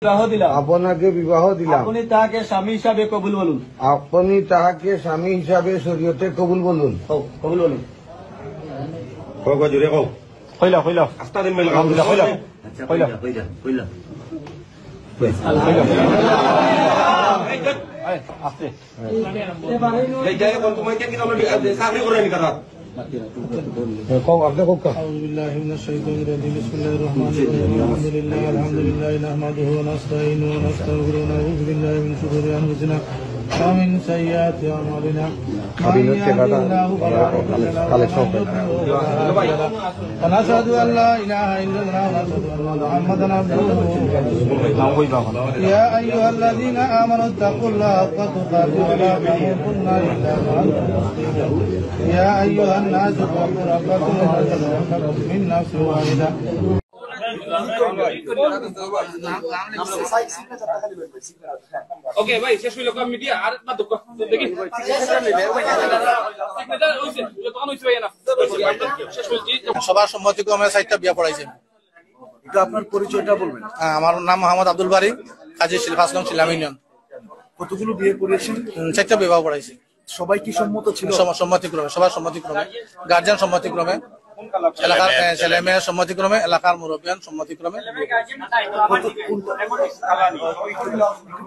বিবাহ দিলাম, আপনাকে বিবাহ দিলাম, আপনি তাহাকে স্বামী হিসাবে কবুল বলুন। আপনি তাহাকে স্বামী হিসাবে শরীয়তে কবুল বলুন। কবুল বলুন। জুড়ে কও হইলা হইলা আস্তা দিন মেল আলহামদুলিল্লাহ হইলা হইলা আস্তে এই যাই কোন তোমাকে কি আমরা চাকরি করে নি কারা আপনি খুব أعوذ بالله من الشيطان الرجيم بسم الله الرحمن الرحيم الحمد لله نحمده ونستعينه ونستغفره ونعوذ بالله من شرور أنفسنا ومن سيئات أعمالنا من يهده الله فلا مضل له ومن يضلل فلا هادي له ونشهد أن لا إله إلا الله ونشهد أن محمدا عبده ورسوله يا أيها الذين آمنوا اتقوا الله حق تقاته ولا تموتن إلا وأنتم مسلمون يا أيها الناس اتقوا ربكم الذي خلقكم من نفس واحدة ওকে ভাই শেষ হইল মিডিয়া আর না দুঃখ দেখি সবার সম্মতিক্রমে 4টা বিয়া পড়াইছেন। এটা আপনার পরিচয়টা বলবেন। আমার নাম মোহাম্মদ আব্দুল বারী, কাজী শিলফাসলম শিলাম ইউনিয়ন। কতগুলো বিয়ে করেছেন? 4টা বিবাহ পড়াইছি। সবাই কি সম্মত ছিল? সম্মতিক্রমে, সবার সম্মতিক্রমে, গার্জিয়ান সম্মতিক্রমে, এলাকার ছেলে মেয়ের সম্মতিক্রমে, এলাকার মুরব্বিয়ান সম্মতিক্রমে।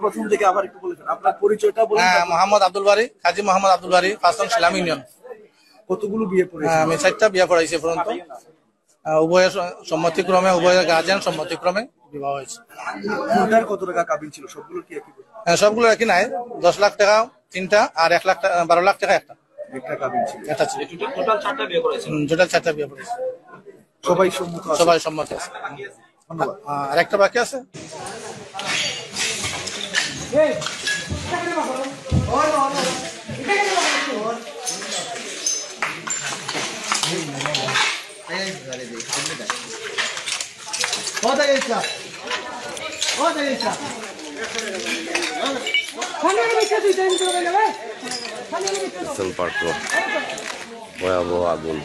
প্রথম থেকে আবার একটু বলেন আপনার পরিচয়টা বলুন। মোহাম্মদ আব্দুল বারী, কাজী মোহাম্মদ আব্দুল বারী, ফাসলম শিলাম ইউনিয়ন। কতগুলো বিয়ে করেছেন? আমি 4টা বিয়া পড়াইছি পর্যন্ত। উভয়ের সম্মতিক্রমে, উভয়ের গার্জিয়ান সম্মতিক্রমে বিবাহ হয়েছে। কোনটার কত টাকা কাবিন ছিল? সবগুলো কি একই? সবগুলো একই নাই। 10 লাখ টাকা 3টা আর 1 লাখ 12 লাখ টাকা একটা। একটা কাবিন ছিল। এটা ছিল টোটাল 4টা বিয়ে করেছেন। টোটাল 4টা বিয়ে পড়েছে। সবাই সম্মত আছে? সবাই সম্মত আছে। ধন্যবাদ। আর একটা বাকি আছে। পার্ক ভয়াবহ আগুন।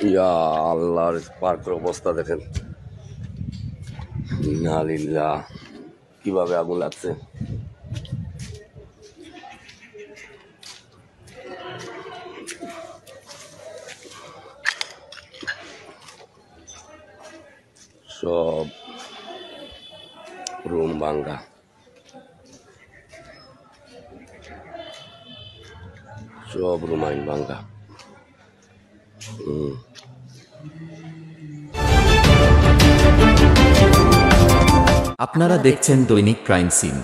ইয়া আল্লাহর পার্কের অবস্থা দেখেন। ইন্নালিল্লাহ, কিভাবে আগুন লাগছে। সব রুম ভাঙ্গা, সব রুম আইন ভাঙ্গা। আপনারা দেখছেন দৈনিক ক্রাইম সিন।